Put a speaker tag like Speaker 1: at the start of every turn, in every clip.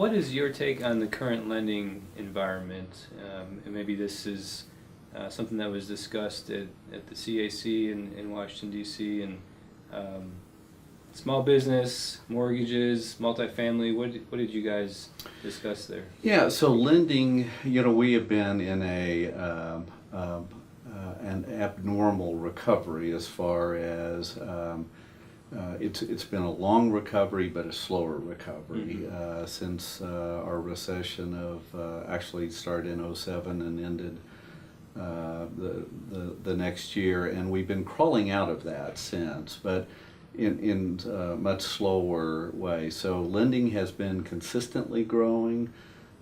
Speaker 1: What is your take on the current lending environment? And maybe this is something that was discussed at the CAC in Washington, D.C. and small business, mortgages, multifamily. What did you guys discuss there?
Speaker 2: Yeah, so lending, we have been in an abnormal recovery as far as it's been a long recovery, but a slower recovery since our recession of actually started in '07 and ended the next year, and we've been crawling out of that since, but in a much slower way. So lending has been consistently growing,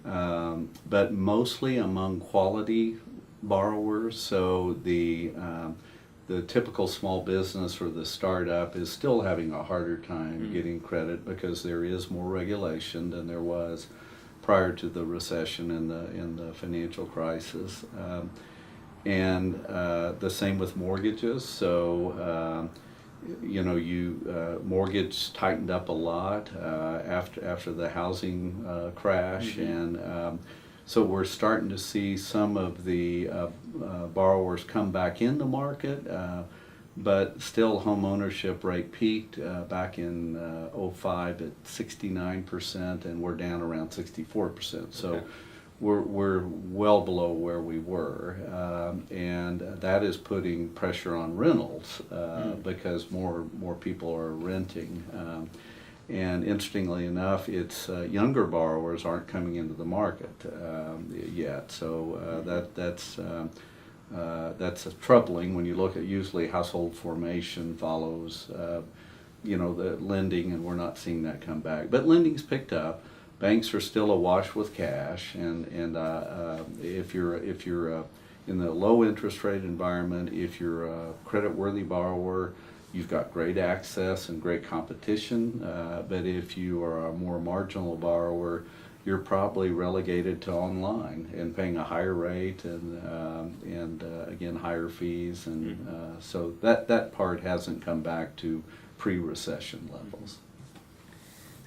Speaker 2: but mostly among quality borrowers. So the typical small business or the startup is still having a harder time getting credit because there is more regulation than there was prior to the recession and the financial crisis. And the same with mortgages. So mortgage tightened up a lot after the housing crash, and so we're starting to see some of the borrowers come back in the market, but still home ownership rate peaked back in '05 at 69%, and we're down around 64%. So
Speaker 1: Okay.
Speaker 2: we're well below where we were, and that is putting pressure on rentals because more people are renting. And interestingly enough, it's younger borrowers aren't coming into the market yet. So that's troubling when you look at usually household formation follows the lending, and we're not seeing that come back. But lending's picked up. Banks are still awash with cash, and if you're in the low interest rate environment, if you're a credit-worthy borrower, you've got great access and great competition. But if you are a more marginal borrower, you're probably relegated to online and paying a higher rate and again higher fees, and so that part hasn't come back to pre-recession levels.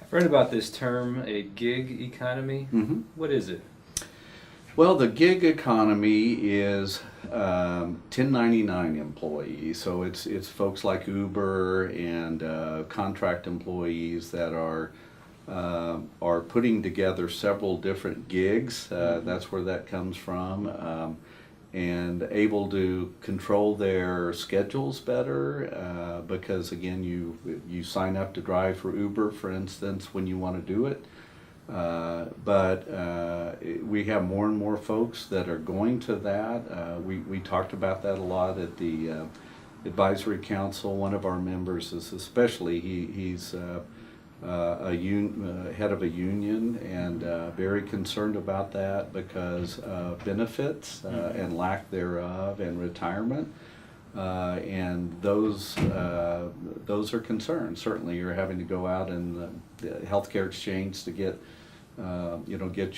Speaker 1: I've heard about this term, a gig economy.
Speaker 2: Mm-hmm.
Speaker 1: What is it?
Speaker 2: Well, the gig economy is 1099 employees, so it's folks like Uber and contract employees that are putting together several different gigs. That's where that comes from, and able to control their schedules better because again, you sign up to drive for Uber, for instance, when you want to do it. But we have more and more folks that are going to that. We talked about that a lot at the advisory council. One of our members is he's head of a union, and very concerned about that because of benefits and lack thereof, and retirement. And those are concerns. Certainly, you're having to go out in the healthcare exchange to get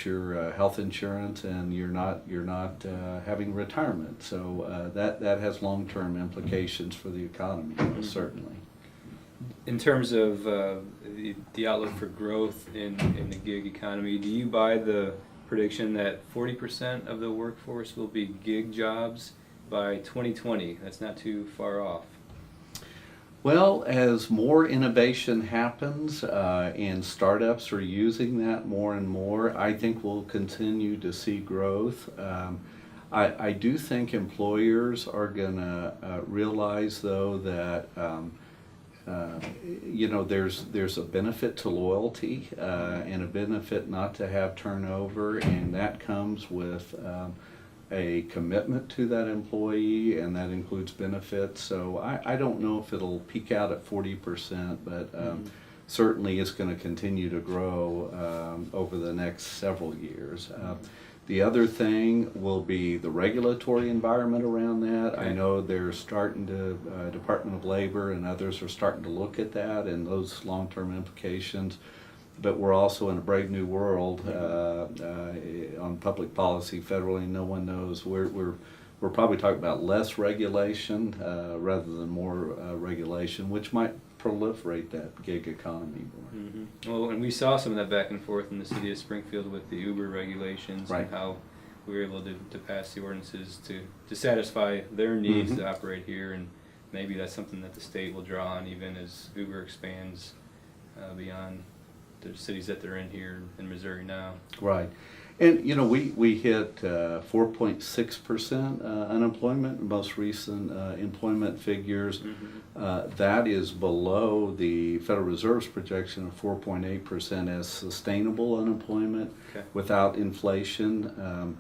Speaker 2: your health insurance, and you're not having retirement. So that has long-term implications for the economy, certainly.
Speaker 1: In terms of the outlook for growth in the gig economy, do you buy the prediction that 40% of the workforce will be gig jobs by 2020? That's not too far off.
Speaker 2: Well, as more innovation happens and startups are using that more and more, I think we'll continue to see growth. I do think employers are going to realize, though, that there's a benefit to loyalty and a benefit not to have turnover, and that comes with a commitment to that employee, and that includes benefits. So I don't know if it'll peak out at 40%, but certainly it's going to continue to grow over the next several years. The other thing will be the regulatory environment around that.
Speaker 1: Okay.
Speaker 2: I know they're starting to, Department of Labor and others are starting to look at that and those long-term implications. But we're also in a brave new world on public policy federally. No one knows. We're we're probably talking about less regulation rather than more regulation, which might proliferate that gig economy more.
Speaker 1: Mm-hmm. Well, and we saw some of that back and forth in the city of Springfield with the Uber regulations,
Speaker 2: Right.
Speaker 1: and how we were able to pass the ordinances to satisfy their needs
Speaker 2: Mhm.
Speaker 1: to operate here, and maybe that's something that the state will draw on even as Uber expands beyond the cities that they're in here in Missouri now.
Speaker 2: Right. And, you know, we hit 4.6% unemployment, most recent employment figures.
Speaker 1: Mm-hmm.
Speaker 2: That is below the Federal Reserve's projection of 4.8% as sustainable unemployment
Speaker 1: Okay.
Speaker 2: without inflation.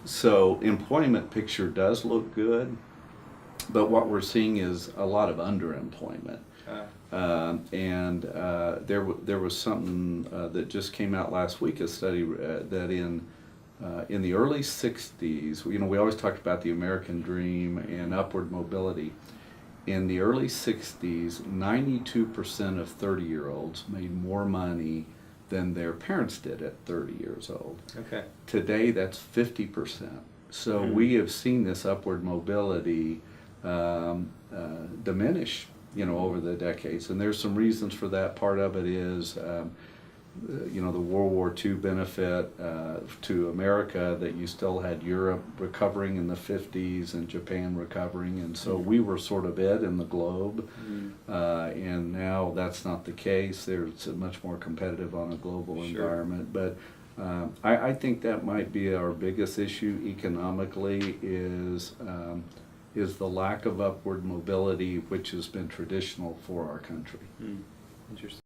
Speaker 2: So employment picture does look good, but what we're seeing is a lot of underemployment. There was something that just came out last week, a study that in the early 60s, you know, we always talked about the American dream and upward mobility. In the early 60s, 92% of 30-year-olds made more money than their parents did at 30 years old.
Speaker 1: Okay.
Speaker 2: Today, that's 50%. So
Speaker 1: Mhm.
Speaker 2: we have seen this upward mobility diminish, you know, over the decades, and there's some reasons for that. Part of it is, you know, the World War II benefit to America, that you still had Europe recovering in the 50s and Japan recovering, and so we were sort of it in the globe, and now that's not the case. There's much more competitive on a global
Speaker 1: Sure.
Speaker 2: environment, but I think that might be our biggest issue economically is the lack of upward mobility, which has been traditional for our country.
Speaker 1: Interesting.